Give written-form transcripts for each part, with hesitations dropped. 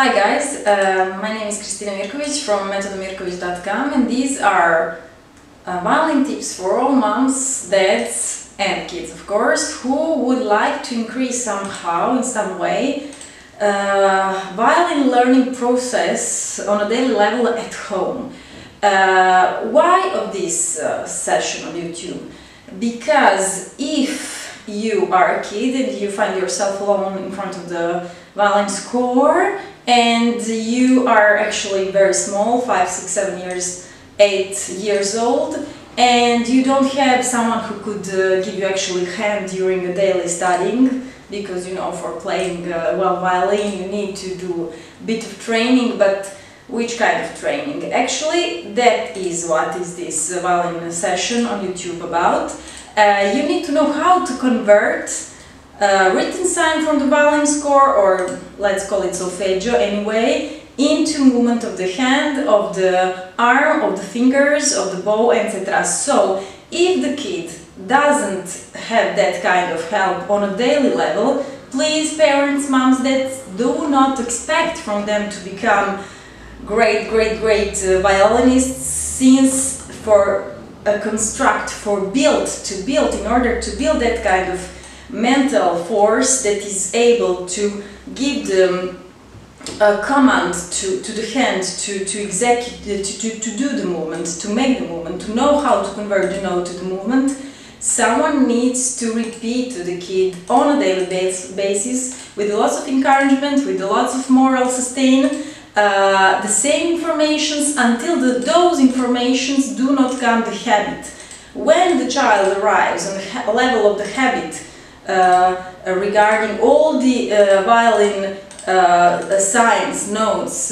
Hi guys, my name is Metodo from metodomirkovic.com, and these are violin tips for all moms, dads and kids, of course, who would like to increase somehow, in some way, violin learning process on a daily level at home. Why of this session on YouTube? Because if you are a kid and you find yourself alone in front of the violin score and you are actually very small, 5, 6, 7 years, 8 years old, and you don't have someone who could give you actually hand during a daily studying, because you know, for playing well violin you need to do a bit of training, but which kind of training? Actually, that is what is this violin session on YouTube about. You need to know how to convert written sign from the violin score, or let's call it solfeggio anyway, into movement of the hand, of the arm, of the fingers, of the bow, etc. So, if the kid doesn't have that kind of help on a daily level, please, parents, moms, dads, do not expect from them to become great violinists, since for a construct, in order to build that kind of mental force that is able to give the command to the hand to execute, to do the movement, to make the movement, to know how to convert the note to the movement, someone needs to repeat to the kid on a daily basis, with lots of encouragement, with lots of moral sustain, the same informations until those informations do not become the habit. When the child arrives on the level of the habit regarding all the violin signs, notes,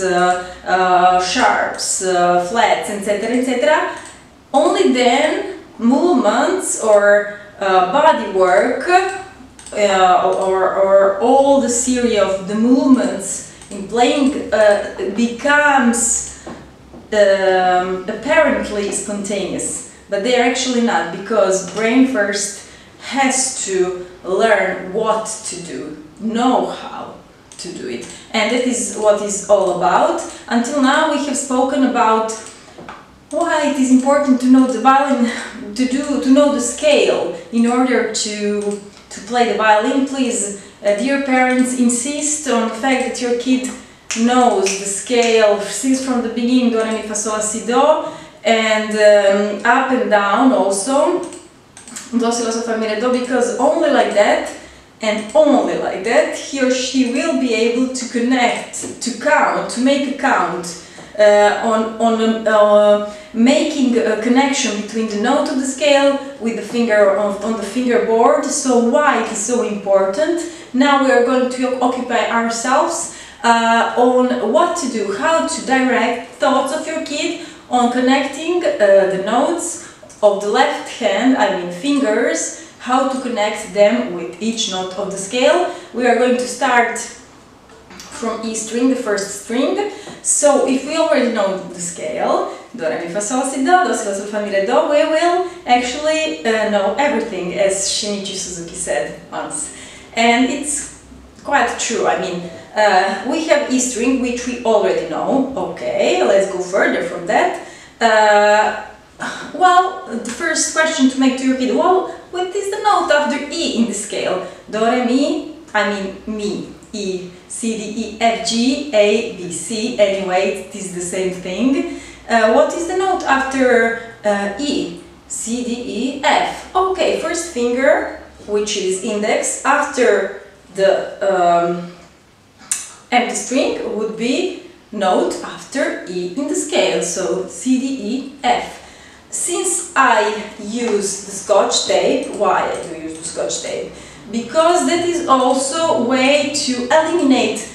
sharps, flats, etc., only then movements or body work or all the series of the movements in playing becomes apparently spontaneous, but they are actually not, because brain first has to learn what to do, know how to do it, and that is what it's all about. Until now we have spoken about why it is important to know the violin, to know the scale in order to play the violin. Please, dear parents, insist on the fact that your kid knows the scale since from the beginning, do, re, mi, fa, sol, la, si, do, and up and down also, do, si, la, sol, fa, mi, re, do, because only like that, and only like that, he or she will be able to connect, to count, to make a count, making a connection between the note of the scale with the finger on the fingerboard. So why it is so important? Now we are going to occupy ourselves on what to do, how to direct thoughts of your kid on connecting the notes of the left hand, I mean fingers, how to connect them with each note of the scale. We are going to start from E string, the first string. So if we already know the scale, do, re, mi, fa, sol, si, do, si, la, sol, fa, mi, re, do, we will actually know everything, as Shinichi Suzuki said once. And it's quite true. I mean, we have E string, which we already know. Okay, let's go further from that. Well, the first question to make to your kid, well, what is the note after E in the scale? Do, re, mi, I mean mi, E, C, D, E, F, G, A, B, C, anyway, it is the same thing. What is the note after E? C, D, E, F. Okay, first finger, which is index, after the empty string would be note after E in the scale, so C, D, E, F. Since I use the Scotch tape, why I do use the Scotch tape? Because that is also a way to eliminate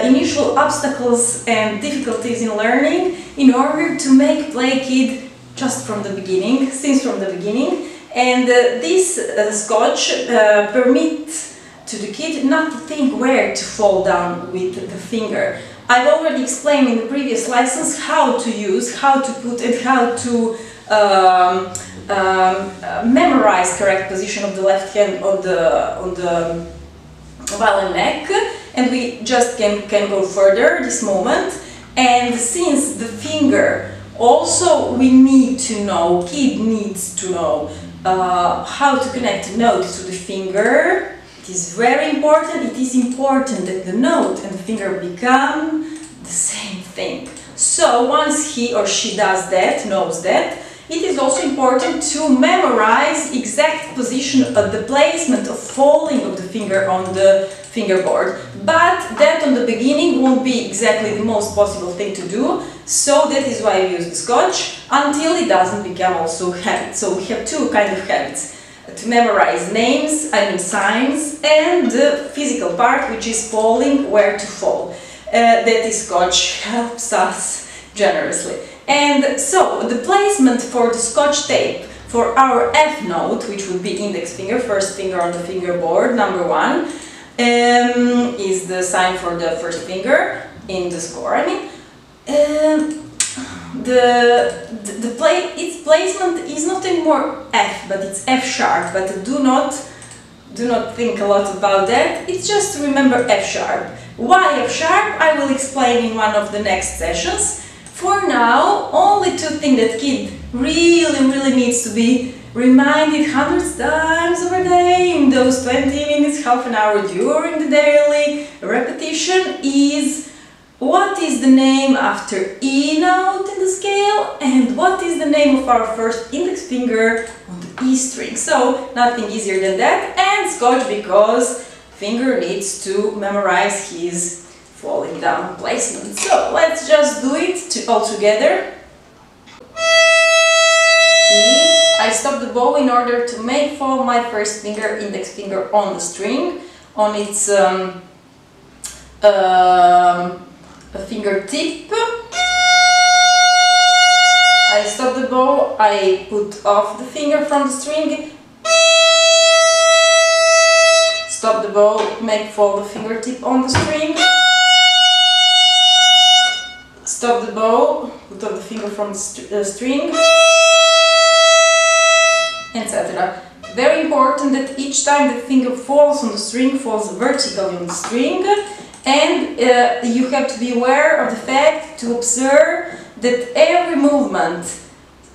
initial obstacles and difficulties in learning, in order to make play kid just from the beginning, since from the beginning. And this Scotch permits to the kid not to think where to fall down with the finger. I've already explained in the previous lessons how to use, how to put, and how to memorize correct position of the left hand on the violin neck, and we just can go further this moment. And since the finger, also we need to know, kid needs to know how to connect note to the finger. It is very important. It is important that the note and the finger become the same thing. So once he or she does that, knows that, it is also important to memorize exact position of the placement of falling of the finger on the fingerboard. But that on the beginning won't be exactly the most possible thing to do, so that is why we use the scotch, until it doesn't become also habit. So we have two kind of habits. To memorize names, signs, and the physical part, which is falling, where to fall. That is scotch helps us generously. And so the placement for the scotch tape for our F note, which would be index finger, first finger on the fingerboard, number 1, is the sign for the first finger in the score. Its placement is not anymore F, but it's F sharp. But do not think a lot about that. It's just to remember F sharp. Why F sharp? I will explain in one of the next sessions. For now, only two things that kid really needs to be reminded hundreds times over day in those 20 minutes, half an hour during the daily repetition is what is the name after E note in the scale and what is the name of our first index finger on the E string. So nothing easier than that, and scotch because finger needs to memorize his falling down placement. So let's just do it all together. I stop the bow in order to make fall my first finger, index finger on the string, on its fingertip. I stop the bow, I put off the finger from the string, stop the bow, make fall the fingertip on the string, stop the bow, put off the finger from the string, etc. Very important that each time the finger falls on the string, falls vertically on the string, and you have to be aware of the fact to observe that every movement,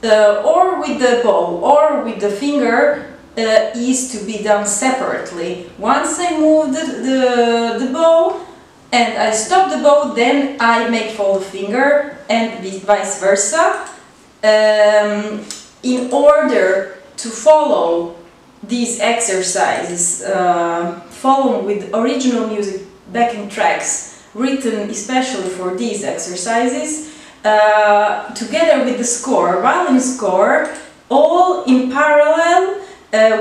or with the bow or with the finger, is to be done separately. Once I move the bow and I stop the bow, then I make fall the finger, and vice versa. In order to follow these exercises, follow with original music backing tracks written especially for these exercises, together with the score, violin score, all in parallel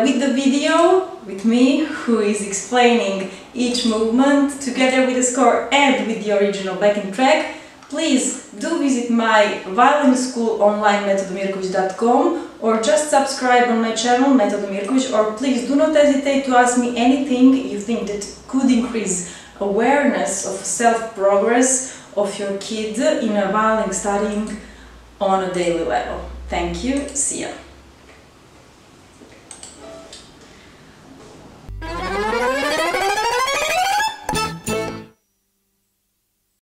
with the video, with me, who is explaining each movement, together with the score and with the original backing track. Please do visit my violin school online, metodomirkovic.com, or just subscribe on my channel, Metodo Mirkovic, or please do not hesitate to ask me anything you think that could increase awareness of self-progress of your kid in a violin studying on a daily level. Thank you, see ya!